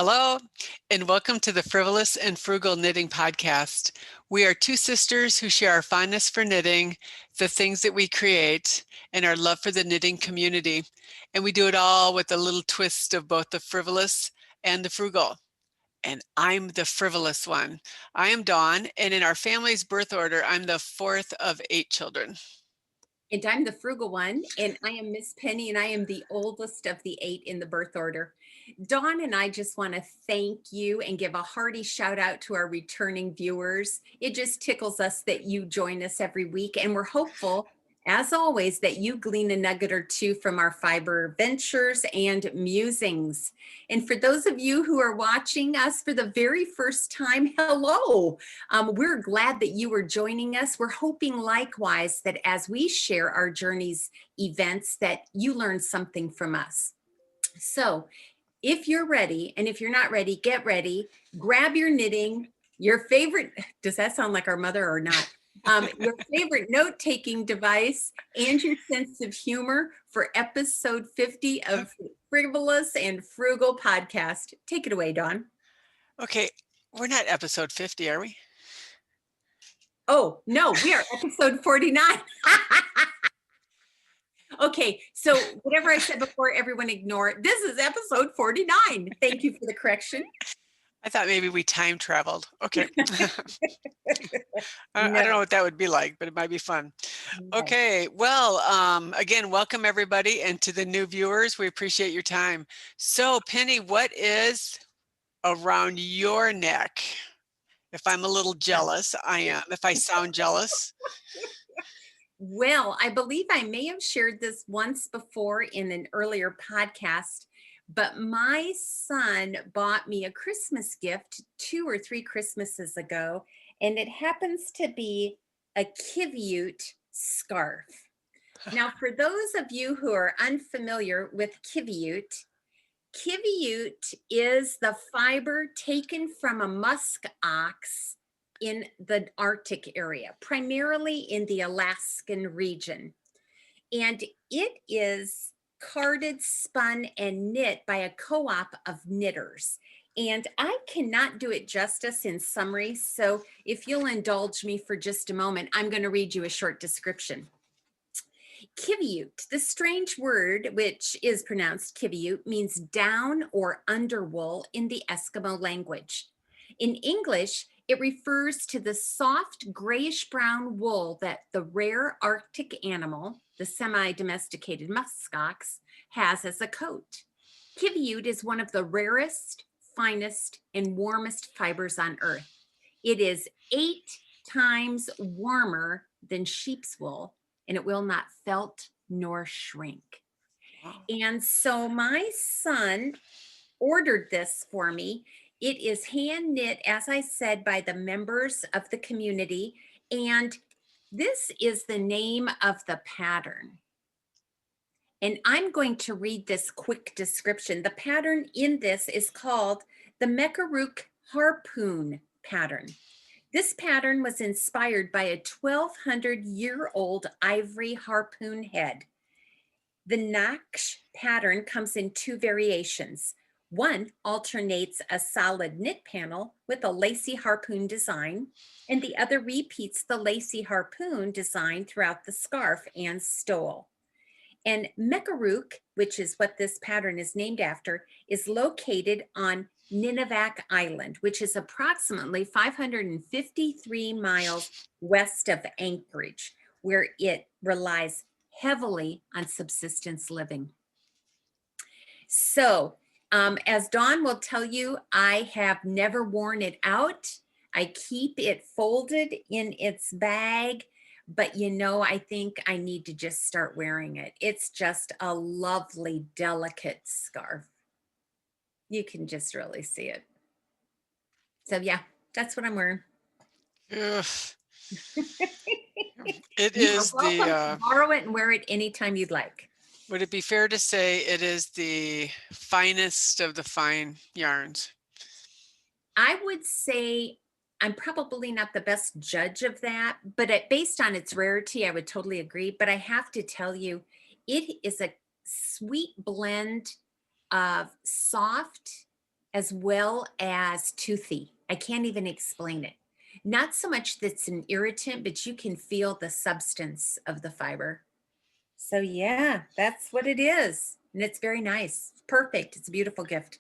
Hello, and welcome to the Frivolous and Frugal Knitting Podcast. We are two sisters who share our fondness for knitting, the things that we create, and our love for the knitting community. And we do it all with a little twist of both the frivolous and the frugal. And I'm the frivolous one. I am Dawn, and in our family's birth order, I'm the fourth of 8 children. And I'm the frugal one, and I am Miss Penny, and I am the oldest of the 8 in the birth order. Dawn and I just want to thank you and give a hearty shout out to our returning viewers. It just tickles us that you join us every week, and we're hopeful, as always, that you glean a nugget or two from our fiber ventures and musings. And for those of you who are watching us for the very first time, hello. We're glad that you are joining us. We're hoping likewise that as we share our journeys, events, that you learn something from us. So if you're ready, and if you're not ready, get ready, grab your knitting, your favorite, does that sound like our mother or not? Your favorite note-taking device and your sense of humor for episode 50 of Frivolous and Frugal Podcast. Take it away, Dawn. Okay, we're not episode 50, are we? Oh, no, we are episode 49. Okay, so whatever I said before, everyone ignore it. This is episode 49. Thank you for the correction. I thought maybe we time traveled. Okay. I don't know what that would be like, but it might be fun. Okay. Well, again, welcome everybody, and to the new viewers, we appreciate your time. So Penny, what is around your neck? If I'm a little jealous, I am. If I sound jealous. Well, I believe I may have shared this once before in an earlier podcast, but my son bought me a Christmas gift 2 or 3 Christmases ago, and it happens to be a Quiviut scarf. Now, for those of you who are unfamiliar with Quiviut, Quiviut is the fiber taken from a musk ox in the Arctic area, primarily in the Alaskan region. And it is carded, spun, and knit by a co-op of knitters. And I cannot do it justice in summary. So if you'll indulge me for just a moment, I'm going to read you a short description. Quiviut, the strange word, which is pronounced Quiviut, means down or under wool in the Eskimo language. In English, it refers to the soft grayish-brown wool that the rare Arctic animal, the semi-domesticated muskox, has as a coat. Quiviut is one of the rarest, finest, and warmest fibers on Earth. It is 8 times warmer than sheep's wool, and it will not felt nor shrink. Wow. And so my son ordered this for me. It is hand knit, as I said, by the members of the community. And this is the name of the pattern. And I'm going to read this quick description. The pattern in this is called the Mekoryuk-Harpoon pattern. This pattern was inspired by a 1,200-year-old ivory harpoon head. The Naksh pattern comes in 2 variations. One alternates a solid knit panel with a lacy harpoon design, and the other repeats the lacy harpoon design throughout the scarf and stole. And Mekoryuk, which is what this pattern is named after, is located on Nunivak Island, which is approximately 553 miles west of Anchorage, where it relies heavily on subsistence living. So, as Dawn will tell you, I have never worn it out. I keep it folded in its bag, but I think I need to just start wearing it. It's just a lovely, delicate scarf. You can just really see it. So yeah, that's what I'm wearing. Ugh. It is the borrow it and wear it anytime you'd like. Would it be fair to say it is the finest of the fine yarns? I would say I'm probably not the best judge of that, but based on its rarity, I would totally agree. But I have to tell you, it is a sweet blend of soft as well as toothy. I can't even explain it. Not so much that's an irritant, but you can feel the substance of the fiber. So yeah, that's what it is. And it's very nice. Perfect. It's a beautiful gift.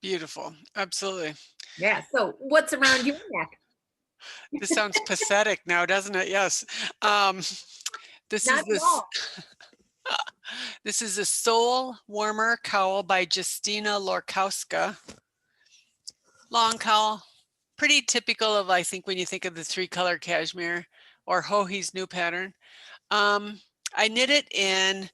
Beautiful. Absolutely. Yeah. So what's around your neck? This sounds pathetic now, doesn't it? Yes. Um, this Not is at this all. this is a soul warmer cowl by Justyna Lorkowska. Long cowl, pretty typical of, I think, when you think of the 3-color cashmere or Hohi's new pattern. I knit it in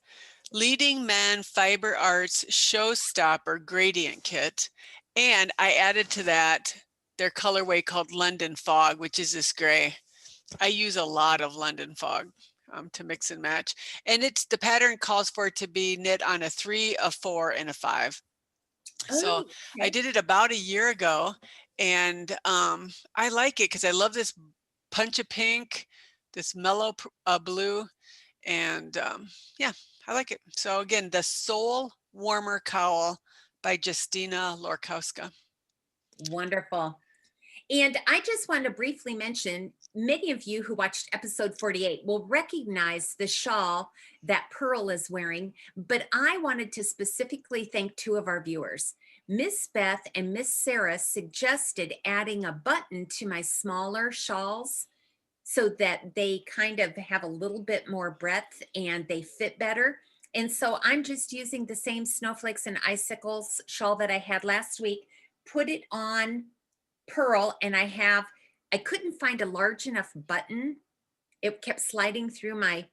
Leading Men Fiber Arts Showstopper gradient kit, and I added to that their colorway called London Fog, which is this gray. I use a lot of London Fog to mix and match, and it's the pattern calls for it to be knit on a 3, a 4, and a 5. So Oh, I okay. did it about a year ago, and I like it because I love this punch of pink, this mellow blue, and yeah, I like it. So again, the Soul Warmer Cowl by Justyna Lorkowska. Wonderful. And I just want to briefly mention, many of you who watched episode 48 will recognize the shawl that Purl is wearing, but I wanted to specifically thank two of our viewers. Miss Beth and Miss Sarah suggested adding a button to my smaller shawls so that they kind of have a little bit more breadth and they fit better. And so I'm just using the same Snowflakes and Icicles shawl that I had last week, put it on Purl, and I couldn't find a large enough button. It kept sliding through my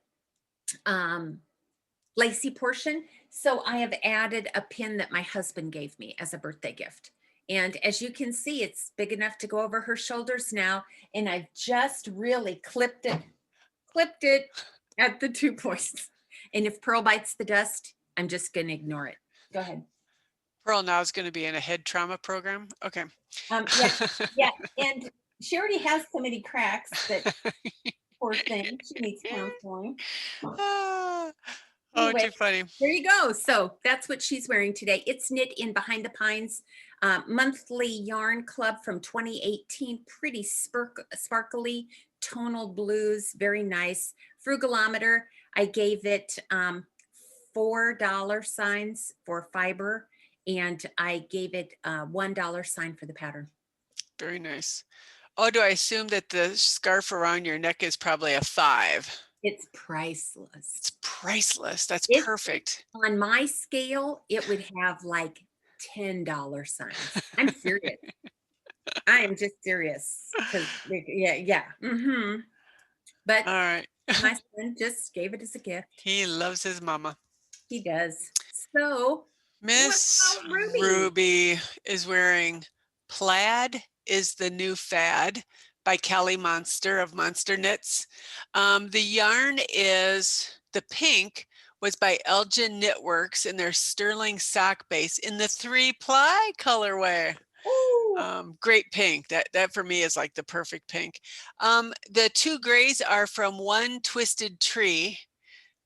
lacy portion. So I have added a pin that my husband gave me as a birthday gift. And as you can see, it's big enough to go over her shoulders now. And I've just really clipped it at the 2 points. And if Purl bites the dust, I'm just going to ignore it. Go ahead. Pearl now is going to be in a head trauma program. Okay. Yeah, yeah. And she already has so many cracks that poor thing, she needs counseling. Ah, oh, Anyway, too funny. there you go. So that's what she's wearing today. It's knit in Behind the Pines monthly yarn club from 2018. Pretty sparkly tonal blues, very nice. Frugalometer, I gave it $4 signs for fiber, and I gave it $1 sign for the pattern. Very nice. Oh, do I assume that the scarf around your neck is probably a 5? It's priceless. It's priceless. That's It's perfect. on my scale, it would have like $10 signs. I'm serious. I am just serious because yeah. But All right. my son just gave it as a gift. He loves his mama. He does. So what Miss about Ruby? Ruby is wearing Plaid is the New Fad by Kelly Monster of Monster Knits. The yarn is, the pink was by Elgin Knitworks in their Sterling sock base in the 3-ply colorway. Great pink. That for me is like the perfect pink. The 2 grays are from One Twisted Tree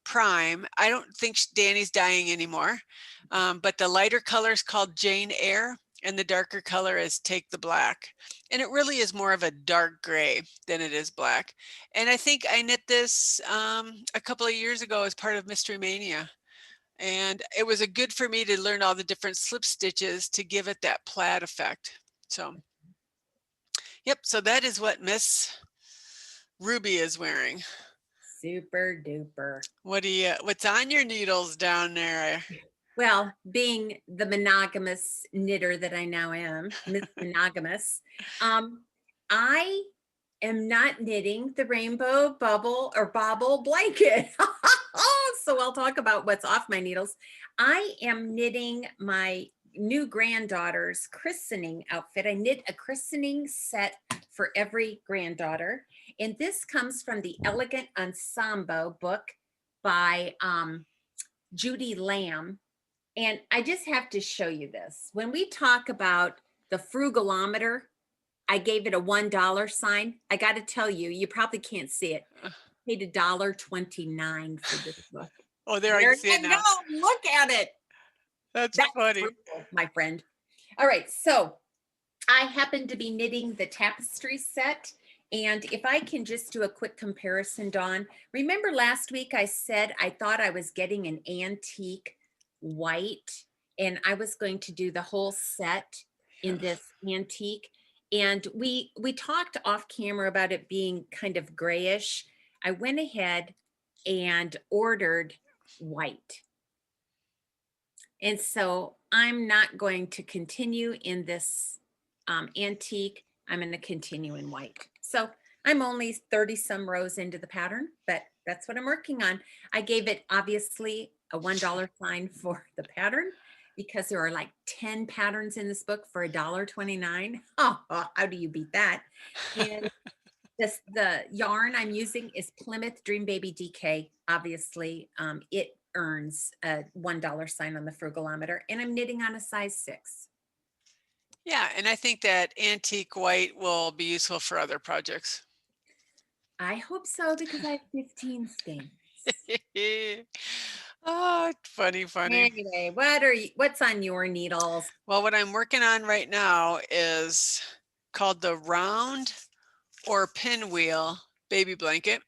Prime. I don't think Danny's dying anymore, but the lighter color is called Jane Eyre, and the darker color is Take the Black. And it really is more of a dark gray than it is black. And I think I knit this a couple of years ago as part of Mystery Mania. And it was a good for me to learn all the different slip stitches to give it that plaid effect. So, yep, so that is what Miss Ruby is wearing. Super duper. What's on your needles down there? Well, being the monogamous knitter that I now am, Miss Monogamous, I am not knitting the rainbow bubble or bobble blanket. So I'll talk about what's off my needles. I am knitting my new granddaughter's christening outfit. I knit a christening set for every granddaughter. And this comes from the Elegant Ensemble book by Judy Lamb. And I just have to show you this. When we talk about the frugalometer, I gave it a $1 sign. I got to tell you, you probably can't see it. I paid $1.29 for this book. Oh, there I can see it now. Look at it. That's funny. Frugal, my friend. All right, so I happen to be knitting the tapestry set. And if I can just do a quick comparison, Dawn, remember last week I said I thought I was getting an antique white and I was going to do the whole set in this antique. And we talked off camera about it being kind of grayish. I went ahead and ordered white. And so I'm not going to continue in this antique. I'm going to continue in white. So I'm only 30 some rows into the pattern, but that's what I'm working on. I gave it obviously a $1 sign for the pattern because there are like 10 patterns in this book for $1.29. Oh, how do you beat that? And the yarn I'm using is Plymouth Dream Baby DK. Obviously, it earns a $1 sign on the frugalometer, and I'm knitting on a size 6. Yeah, and I think that antique white will be useful for other projects. I hope so because I have 15 skeins. Oh, funny. Anyway, what's on your needles? Well, what I'm working on right now is called the round or pinwheel baby blanket.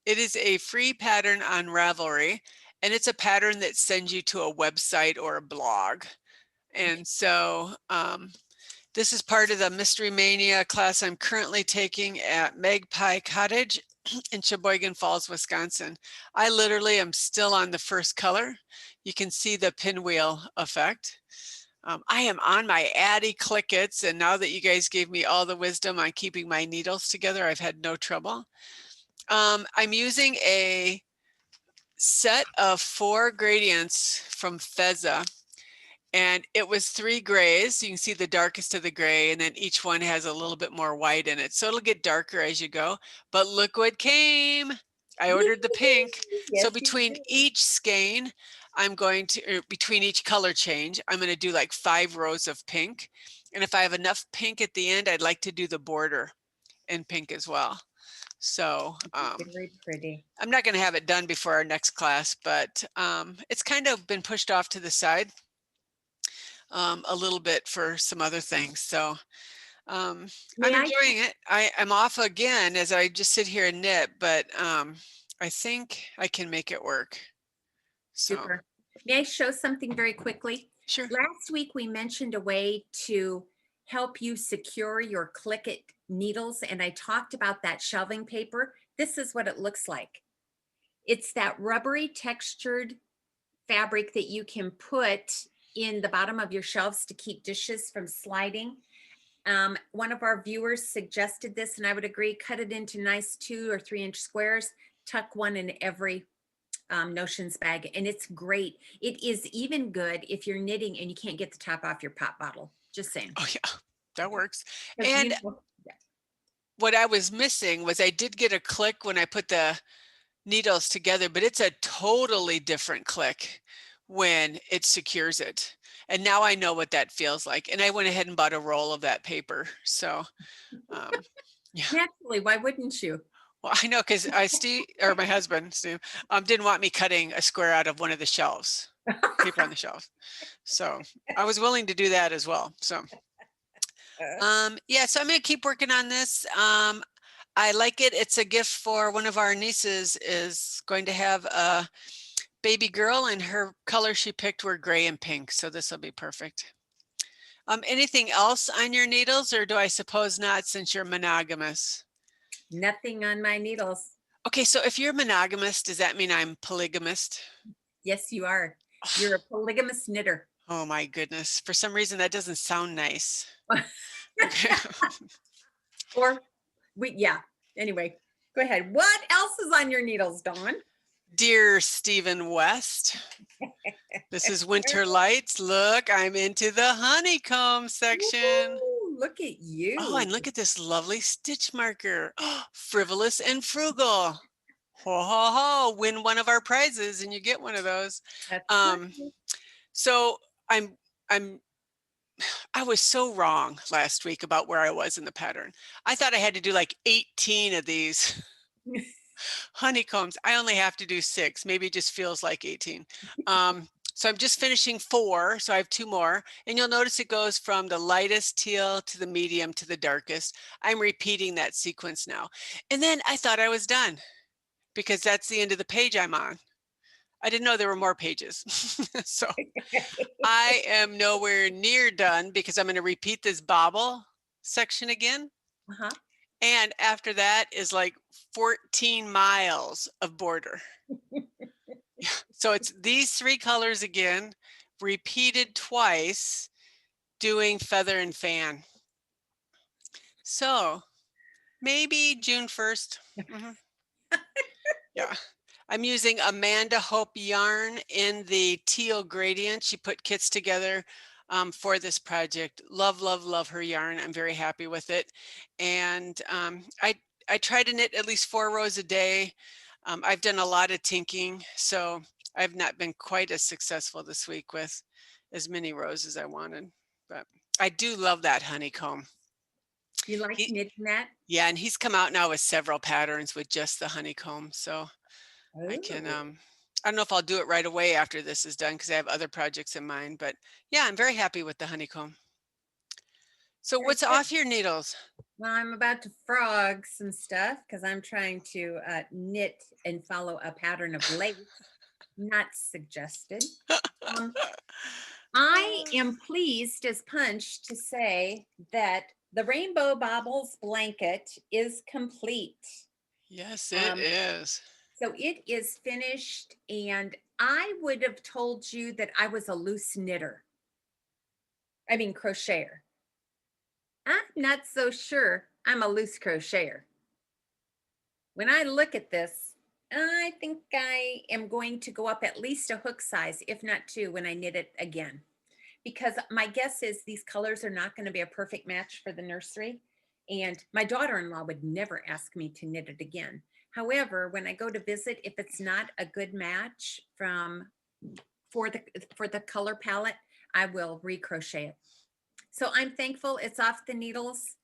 It is a free pattern on Ravelry, and it's a pattern that sends you to a website or a blog. And so this is part of the Mystery Mania class I'm currently taking at Magpie Cottage in Sheboygan Falls, Wisconsin. I literally am still on the first color. You can see the pinwheel effect. I am on my Addy Clickets, and now that you guys gave me all the wisdom on keeping my needles together, I've had no trouble. I'm using a set of 4 gradients from Fezza, and it was 3 grays. You can see the darkest of the gray, and then each one has a little bit more white in it. So it'll get darker as you go, but look what came. I ordered the pink. Yes, So between each skein, I'm going to, between each color change, I'm going to do like 5 rows of pink. And if I have enough pink at the end, I'd like to do the border in pink as well. So very pretty. I'm not going to have it done before our next class, but it's kind of been pushed off to the side a little bit for some other things. So I'm enjoying it. I'm off again as I just sit here and knit, but I think I can make it work. So. Super. May I show something very quickly? Sure. Last week we mentioned a way to help you secure your Click-It needles, and I talked about that shelving paper. This is what it looks like. It's that rubbery textured fabric that you can put in the bottom of your shelves to keep dishes from sliding. One of our viewers suggested this, and I would agree. Cut it into nice 2 or 3 inch squares, tuck one in every notions bag, and it's great. It is even good if you're knitting and you can't get the top off your pop bottle. Just saying. Oh yeah, that works. And what I was missing was I did get a click when I put the needles together, but it's a totally different click when it secures it. And now I know what that feels like. And I went ahead and bought a roll of that paper. So yeah. Naturally, why wouldn't you? Well, I know, because Steve, or my husband, Steve, didn't want me cutting a square out of one of the shelves, paper on the shelf. So I was willing to do that as well. So yeah, so I'm going to keep working on this. I like it. It's a gift for one of our nieces is going to have a baby girl, and her color she picked were gray and pink. So this will be perfect. Anything else on your needles, or do I suppose not, since you're monogamous? Nothing on my needles. Okay, so if you're monogamous, does that mean I'm polygamist? Yes, you are. You're a polygamous knitter. Oh my goodness. For some reason, that doesn't sound nice. Yeah. Anyway, go ahead. What else is on your needles, Dawn? Dear Stephen West, this is Winter Lights. Look, I'm into the honeycomb section. Woo, look at you. Oh, and look at this lovely stitch marker. Oh, Frivolous and Frugal. Ho, ho, ho. Win one of our prizes and you get one of those. So I was so wrong last week about where I was in the pattern. I thought I had to do like 18 of these honeycombs. I only have to do 6. Maybe it just feels like 18. So I'm just finishing 4, so I have 2 more, and you'll notice it goes from the lightest teal to the medium to the darkest. I'm repeating that sequence now. And then I thought I was done because that's the end of the page I'm on. I didn't know there were more pages. So I am nowhere near done because I'm going to repeat this bobble section again. Uh-huh. And after that is like 14 miles of border. So it's these 3 colors again, repeated twice, doing feather and fan. So maybe June 1st. Yeah. I'm using Amanda Hope yarn in the teal gradient. She put kits together for this project. Love, love, love her yarn. I'm very happy with it. And I try to knit at least 4 rows a day. I've done a lot of tinking, so I've not been quite as successful this week with as many rows as I wanted. But I do love that honeycomb. You like knitting that? Yeah, and he's come out now with several patterns with just the honeycomb. So I can, Oh. I don't know if I'll do it right away after this is done because I have other projects in mind, but yeah, I'm very happy with the honeycomb. So Very what's good. off your needles? Well, I'm about to frog some stuff because I'm trying to knit and follow a pattern of lace, not suggested. I am pleased as punch to say that the Rainbow Baubles blanket is complete. Yes, it is. So it is finished, and I would have told you that I was a loose knitter. I mean, crocheter. I'm not so sure I'm a loose crocheter. When I look at this, I think I am going to go up at least a hook size, if not 2, when I knit it again. Because my guess is these colors are not going to be a perfect match for the nursery. And my daughter-in-law would never ask me to knit it again. However, when I go to visit, if it's not a good match for the color palette, I will recrochet it. So I'm thankful it's off the needles.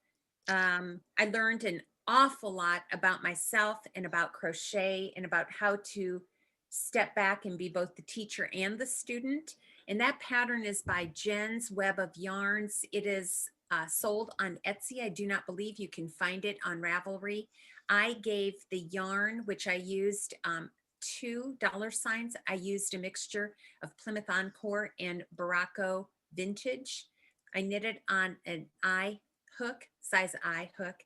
I learned an awful lot about myself and about crochet and about how to step back and be both the teacher and the student. And that pattern is by Jen's Web of Yarns. It is sold on Etsy. I do not believe you can find it on Ravelry. I gave the yarn, which I used $2. I used a mixture of Plymouth Encore and Baracco Vintage. I knitted on an I hook, size I hook,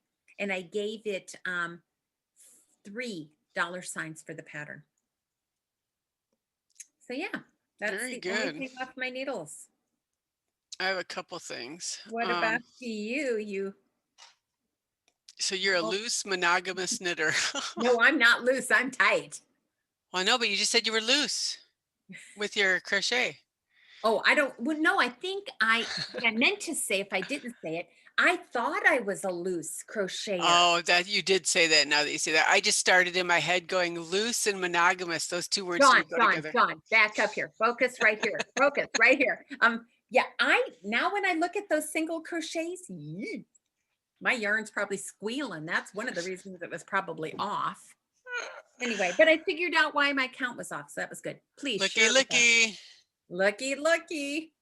and I gave it $3 for the pattern. So yeah, that's Very the good. only thing off my needles. I have a couple things. What about you? So you're a loose monogamous knitter. No, I'm not loose. I'm tight. Well, no, but you just said you were loose with your crochet. Oh, I don't. Well, no, I think I meant to say, if I didn't say it, I thought I was a loose crocheter. Oh, that you did say that. Now that you say that, I just started in my head going loose and monogamous. Those 2 words don't go together. Dawn, back up here. Focus right here. Focus right here. Yeah, now when I look at those single crochets, my yarn's probably squealing. That's one of the reasons it was probably off. Anyway, but I figured out why my count was off, so that was good. Please, Looky. Looky.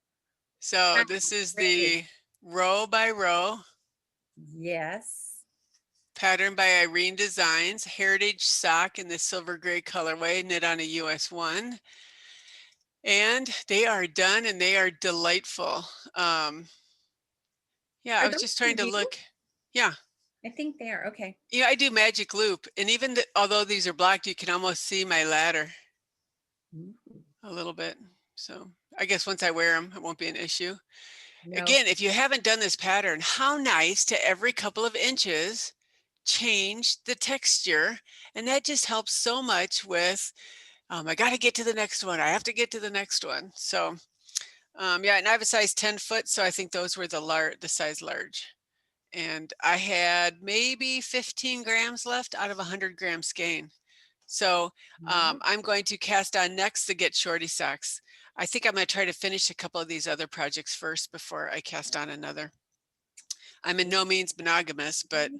So this is the row by row. Yes. Pattern by Irene Designs, Heritage Sock in the silver gray colorway, knit on a US 1. And they are done and they are delightful. Yeah, I was just trying to look. Yeah. I think they are. Okay. Yeah, I do magic loop. And even although these are blocked, you can almost see my ladder a little bit. So I guess once I wear them, it won't be an issue. No. Again, if you haven't done this pattern, how nice to every couple of inches change the texture. And that just helps so much with, I got to get to the next one. I have to get to the next one. So yeah, and I have a size 10 foot. So I think those were the size large. And I had maybe 15 grams left out of 100 gram skein. So I'm going to cast on next to get shorty socks. I think I'm going to try to finish a couple of these other projects first before I cast on another. I'm in no means monogamous, but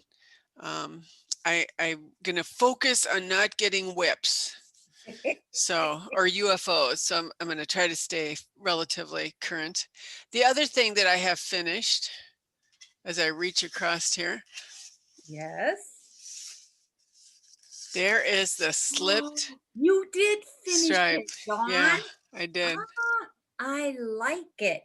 I'm going to focus on not getting whips. So, or UFOs. So I'm going to try to stay relatively current. The other thing that I have finished as I reach across here, Yes. there is the Oh, slipped you did finish stripe. it, Dawn. Yeah, I did. Ah, I like it.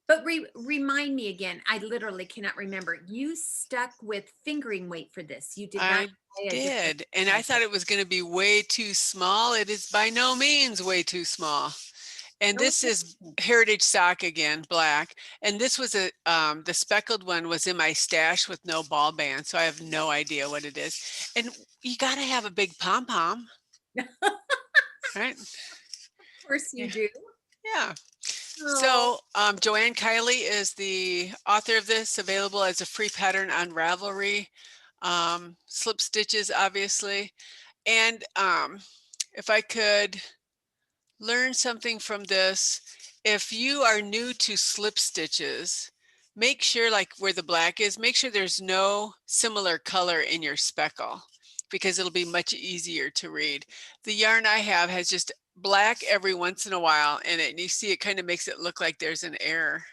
But remind me again, I literally cannot remember. You stuck with fingering weight for this. You did not I try a different did. And I measure. thought it was going to be way too small. It is by no means way too small. And Oh, this is excellent. heritage sock again, black. And this was the speckled one was in my stash with no ball band. So I have no idea what it is. And you got to have a big pom-pom, right? Of course you Yeah. do. Yeah. Oh, So Joanne Kiley is the author of this, available as a free pattern on Ravelry. Slip stitches, obviously. And if I could learn something from this, if you are new to slip stitches, make sure, like where the black is, make sure there's no similar color in your speckle, because it'll be much easier to read. The yarn I have has just black every once in a while in it, and you see it kind of makes it look like there's an error,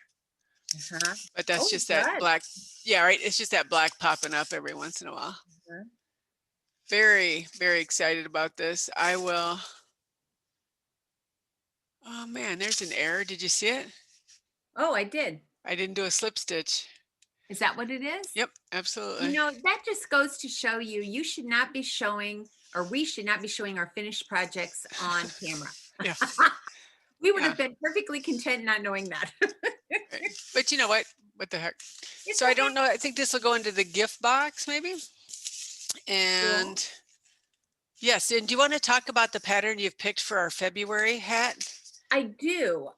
uh-huh. but that's Oh, just it that does. black. Yeah, right. It's just that black popping up every once in a while. Uh-huh. Very, very excited about this. I will. Oh man, there's an error. Did you see it? Oh, I did. I didn't do a slip stitch. Is that what it is? Yep, You absolutely. know, that just goes to show you, you should not be showing, or we should not be showing our finished projects on camera. Yeah, We would yeah. have been perfectly content not knowing that. Right. But you know what? What the heck? It's So I okay. don't know. I think this will go into the gift box maybe. Cool. And yes, and do you want to talk about the pattern you've picked for our February hat? I do.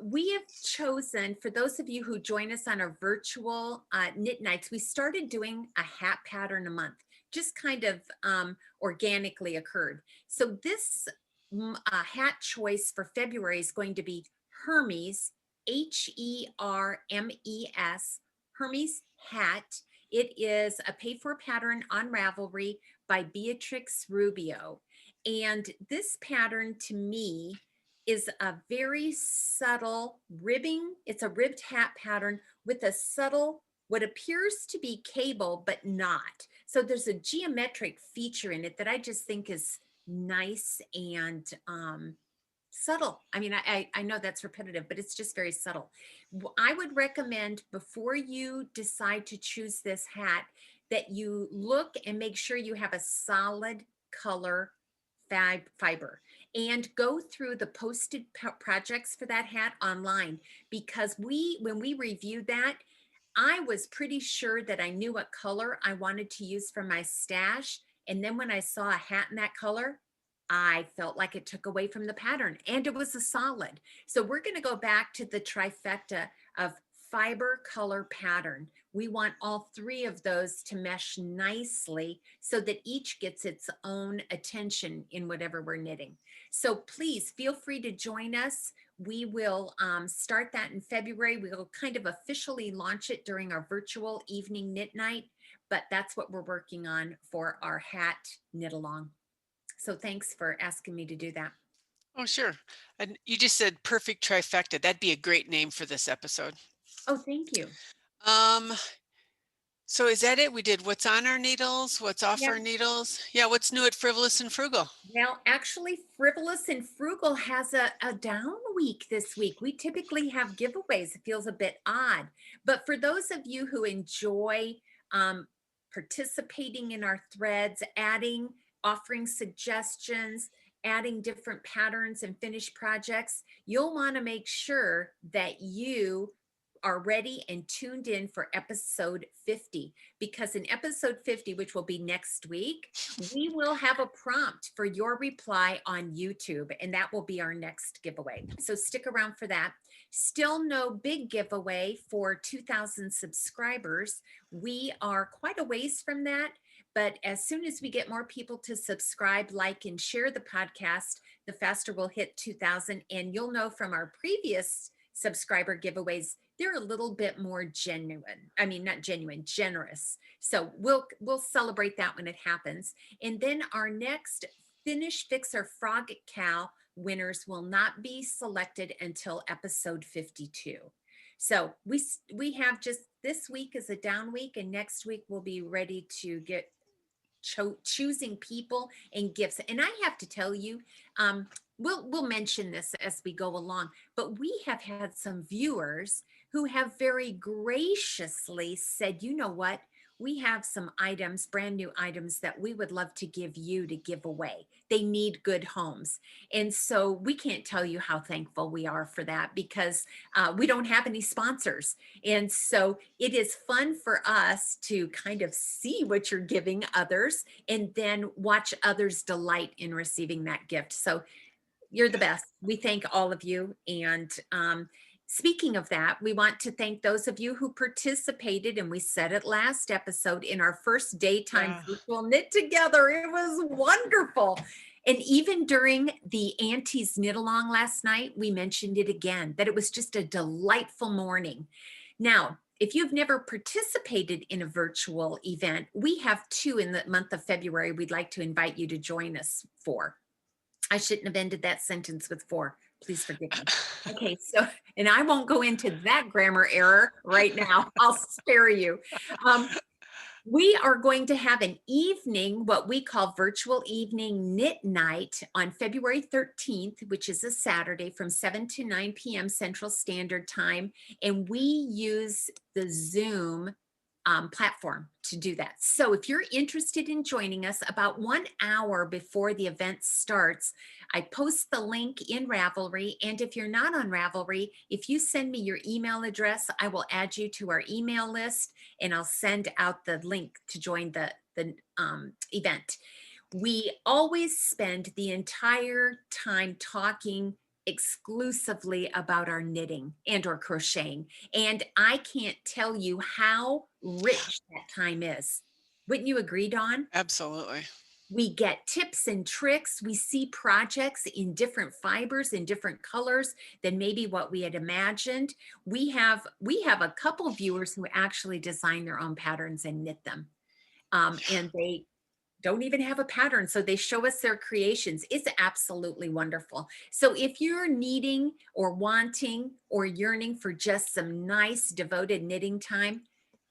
We have chosen, for those of you who join us on our virtual knit nights, we started doing a hat pattern a month, just kind of organically occurred. So this hat choice for February is going to be Hermes, Hermes, Hermes hat. It is a pay for pattern on Ravelry by Beatrix Rubio. And this pattern to me is a very subtle ribbing. It's a ribbed hat pattern with a subtle, what appears to be cable, but not. So there's a geometric feature in it that I just think is nice and subtle. I mean, I know that's repetitive, but it's just very subtle. I would recommend before you decide to choose this hat that you look and make sure you have a solid color fiber and go through the posted projects for that hat online, because when we reviewed that, I was pretty sure that I knew what color I wanted to use for my stash. And then when I saw a hat in that color, I felt like it took away from the pattern, and it was a solid. So we're going to go back to the trifecta of fiber, color, pattern. We want all three of those to mesh nicely so that each gets its own attention in whatever we're knitting. So please feel free to join us. We will start that in February. We'll kind of officially launch it during our virtual evening knit night, but that's what we're working on for our hat knit along. So thanks for asking me to do that. Oh, sure. And you just said perfect trifecta. That'd be a great name for this episode. Oh, thank you. Um, so is that it? We did what's on our needles, what's off Yeah. our needles. Yeah, what's new at Frivolous and Frugal? Well, actually, Frivolous and Frugal has a down week this week. We typically have giveaways. It feels a bit odd. But for those of you who enjoy participating in our threads, offering suggestions, adding different patterns and finished projects, you'll want to make sure that you are ready and tuned in for episode 50, because in episode 50, which will be next week, we will have a prompt for your reply on YouTube, and that will be our next giveaway. So stick around for that. Still no big giveaway for 2,000 subscribers. We are quite a ways from that, but as soon as we get more people to subscribe, like, and share the podcast, the faster we'll hit 2,000. And you'll know from our previous subscriber giveaways, they're a little bit more genuine. I mean, not genuine, generous. So we'll celebrate that when it happens. And then our next Finish Fixer Frog Cow winners will not be selected until episode 52. So we have just this week is a down week, and next week we'll be ready to get choosing people and gifts. And I have to tell you, we'll mention this as we go along, but we have had some viewers who have very graciously said, you know what? We have some items, brand new items that we would love to give you to give away. They need good homes. And so we can't tell you how thankful we are for that, because we don't have any sponsors. And so it is fun for us to kind of see what you're giving others and then watch others delight in receiving that gift. So you're the best. We thank all of you. And speaking of that, we want to thank those of you who participated, and we said it last episode, in our first daytime virtual knit together. It was wonderful. And even during the Aunties Knit Along last night, we mentioned it again, that it was just a delightful morning. Now, if you've never participated in a virtual event, we have two in the month of February we'd like to invite you to join us for. I shouldn't have ended that sentence with for. Please forgive me. Okay, so, and I won't go into that grammar error right now. I'll spare you. We are going to have an evening, what we call virtual evening knit night on February 13th, which is a Saturday, from 7 to 9 p.m. Central Standard Time. And we use the Zoom platform to do that. So if you're interested in joining us, about 1 hour before the event starts, I post the link in Ravelry. And if you're not on Ravelry, if you send me your email address, I will add you to our email list, and I'll send out the link to join the event. We always spend the entire time talking exclusively about our knitting and or crocheting. And I can't tell you how rich that time is. Wouldn't you agree, Dawn? Absolutely. We get tips and tricks. We see projects in different fibers, in different colors than maybe what we had imagined. We have a couple of viewers who actually design their own patterns and knit them. And they don't even have a pattern, so they show us their creations. It's absolutely wonderful. So if you're needing or wanting or yearning for just some nice devoted knitting time,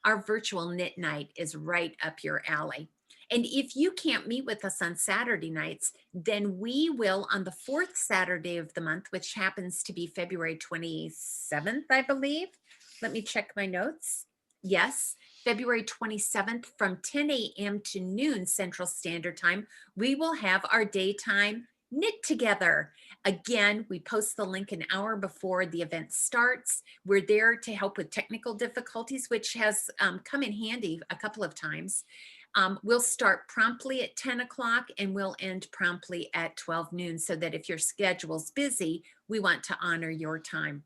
our virtual knit night is right up your alley. And if you can't meet with us on Saturday nights, then we will on the fourth Saturday of the month, which happens to be February 27th, I believe. Let me check my notes. Yes, February 27th from 10 a.m. to noon Central Standard Time, we will have our daytime knit together. Again, we post the link an hour before the event starts. We're there to help with technical difficulties, which has come in handy a couple of times. We'll start promptly at 10 o'clock and we'll end promptly at 12 noon, so that if your schedule's busy, we want to honor your time.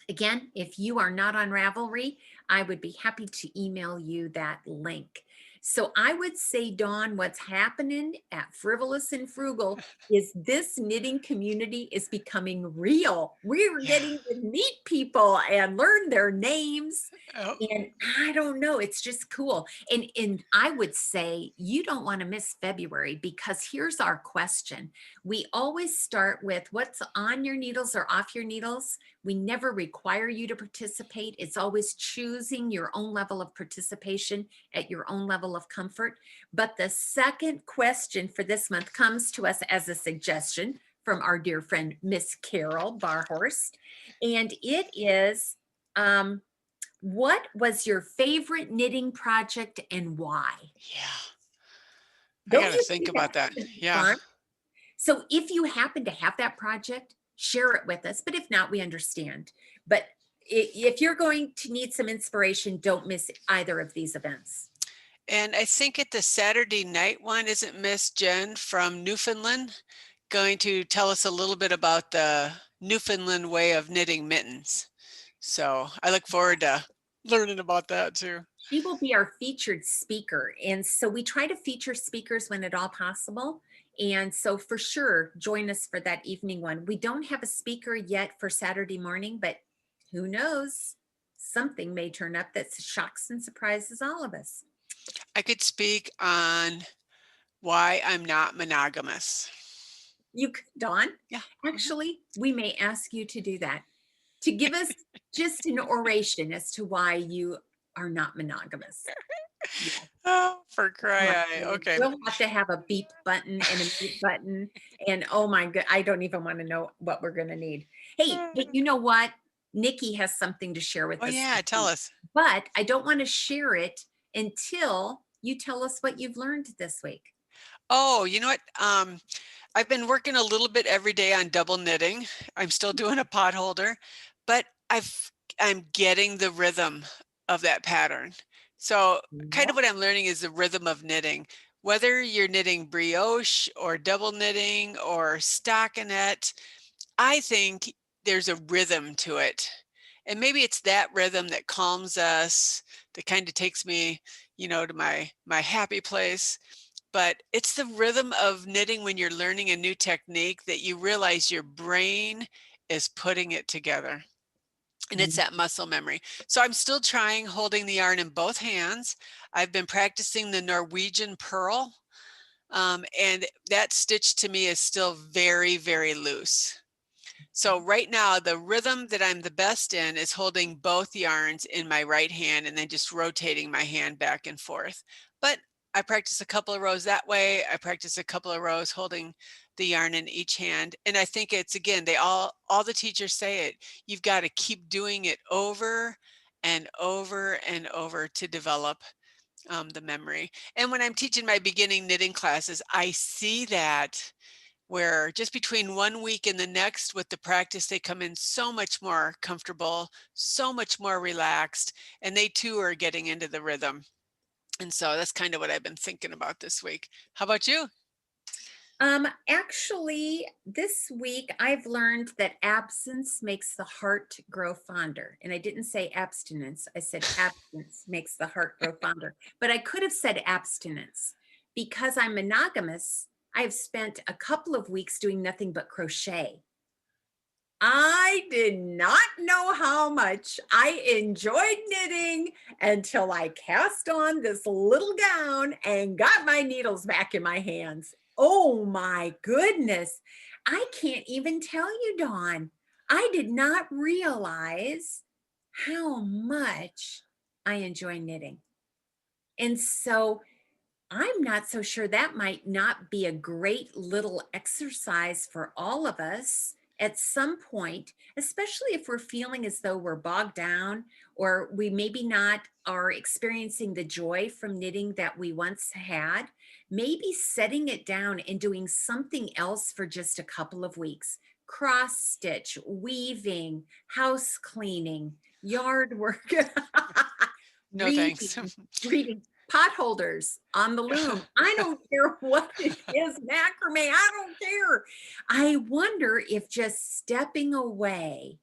Again, if you are not on Ravelry, I would be happy to email you that link. So I would say, Dawn, what's happening at Frivolous and Frugal is this knitting community is becoming real. We're getting to meet people and learn their names. Oh. And I don't know, it's just cool. And I would say you don't want to miss February, because here's our question. We always start with what's on your needles or off your needles. We never require you to participate. It's always choosing your own level of participation at your own level of comfort. But the second question for this month comes to us as a suggestion from our dear friend, Miss Carol Barhorst. And it is, what was your favorite knitting project and why? Yeah. I got to think about that. Yeah. Fun? So if you happen to have that project, share it with us. But if not, we understand. But if you're going to need some inspiration, don't miss either of these events. And I think at the Saturday night one, isn't Miss Jen from Newfoundland going to tell us a little bit about the Newfoundland way of knitting mittens? So I look forward to learning about that too. She will be our featured speaker. And so we try to feature speakers when at all possible. And so for sure, join us for that evening one. We don't have a speaker yet for Saturday morning, but who knows? Something may turn up that shocks and surprises all of us. I could speak on Why I'm not monogamous. You could, Dawn. Yeah. Actually, we may ask you to do that, to give us just an oration as to why you are not monogamous. Yeah. Oh, for Yeah, cry. so Okay. we'll have to have a beep button and a mute button, and oh my god, I don't even want to know what we're gonna need. Hey, you know what? Nikki has something to share with Oh us yeah, this tell week, us. but I don't want to share it until you tell us what you've learned this week. Oh, you know what? I've been working a little bit every day on double knitting. I'm still doing a pot holder, but I'm getting the rhythm of that pattern. So kind of what I'm learning is the rhythm of knitting. Whether you're knitting brioche or double knitting or stockinette, I think there's a rhythm to it. And maybe it's that rhythm that calms us, that kind of takes me, to my happy place. But it's the rhythm of knitting when you're learning a new technique that you realize your brain is putting it together. And it's that muscle memory. So I'm still trying holding the yarn in both hands. I've been practicing the Norwegian purl, and that stitch to me is still very, very loose. So right now, the rhythm that I'm the best in is holding both yarns in my right hand and then just rotating my hand back and forth. But I practice a couple of rows that way. I practice a couple of rows holding the yarn in each hand. And I think it's, again, all the teachers say it, you've got to keep doing it over and over and over to develop the memory. And when I'm teaching my beginning knitting classes, I see that where just between 1 week and the next with the practice, they come in so much more comfortable, so much more relaxed, and they too are getting into the rhythm. And so that's kind of what I've been thinking about this week. How about you? Actually, this week I've learned that absence makes the heart grow fonder. And I didn't say abstinence, I said absence makes the heart grow fonder. But I could have said abstinence because I'm monogamous. I've spent a couple of weeks doing nothing but crochet. I did not know how much I enjoyed knitting until I cast on this little gown and got my needles back in my hands. Oh my goodness. I can't even tell you, Dawn. I did not realize how much I enjoy knitting. And so I'm not so sure that might not be a great little exercise for all of us at some point, especially if we're feeling as though we're bogged down or we maybe not are experiencing the joy from knitting that we once had. Maybe setting it down and doing something else for just a couple of weeks. Cross stitch, weaving, house cleaning, yard work, No, thanks. reading, pot holders on the loom. I don't care what it is, macrame. I don't care. I wonder if just stepping away,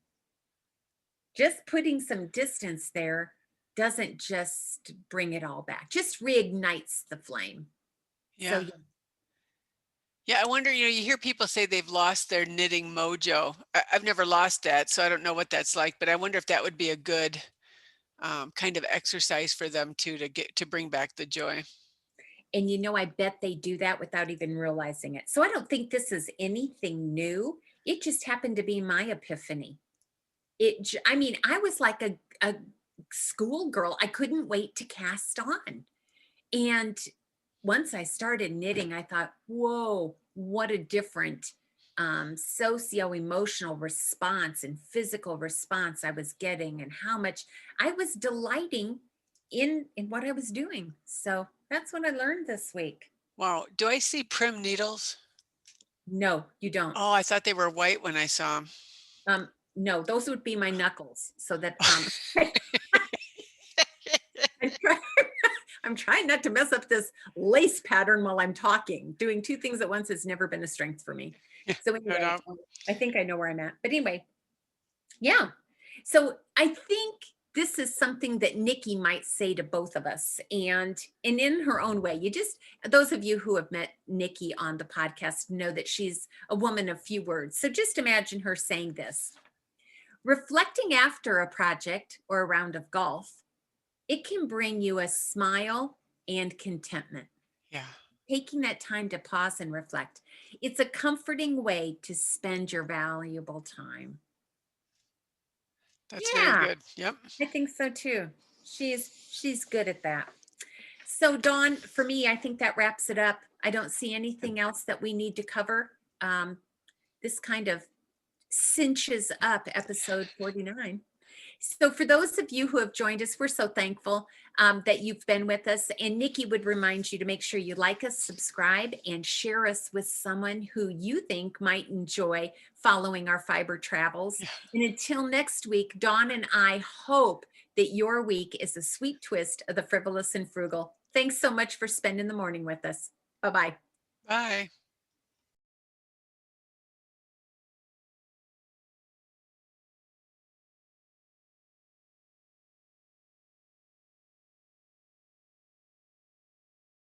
just putting some distance there, doesn't just bring it all back, just reignites the flame. So, Yeah. Yeah, I wonder, you hear people say they've lost their knitting mojo. I've never lost that, so I don't know what that's like, but I wonder if that would be a good kind of exercise for them too, to bring back the joy. and I bet they do that without even realizing it. So I don't think this is anything new. It just happened to be my epiphany. I mean, I was like a schoolgirl. I couldn't wait to cast on. And once I started knitting, I thought, whoa, what a different socio-emotional response and physical response I was getting, and how much I was delighting in what I was doing. So that's what I learned this week. Wow. Do I see prim needles? No, you don't. Oh, I thought they were white when I saw them. No, those would be my knuckles. So that I'm trying, I'm trying not to mess up this lace pattern while I'm talking. Doing two things at once has never been a strength for me. So No, anyway, no. I think I know where I'm at. But anyway, yeah. So I think this is something that Nikki might say to both of us, and in her own way. Those of you who have met Nikki on the podcast know that she's a woman of few words. So just imagine her saying this. Reflecting after a project or a round of golf, it can bring you a smile and contentment. Yeah. taking that time to pause and reflect. It's a comforting way to spend your valuable time. That's very Yeah, good. Yep. I think so too. She's good at that. So Dawn, for me, I think that wraps it up. I don't see anything else that we need to cover. This kind of cinches up episode 49. So for those of you who have joined us, we're so thankful that you've been with us. And Nikki would remind you to make sure you like us, subscribe, and share us with someone who you think might enjoy following our fiber travels. Yeah. And until next week, Dawn and I hope that your week is a sweet twist of the frivolous and frugal. Thanks so much for spending the morning with us. Bye-bye. Bye.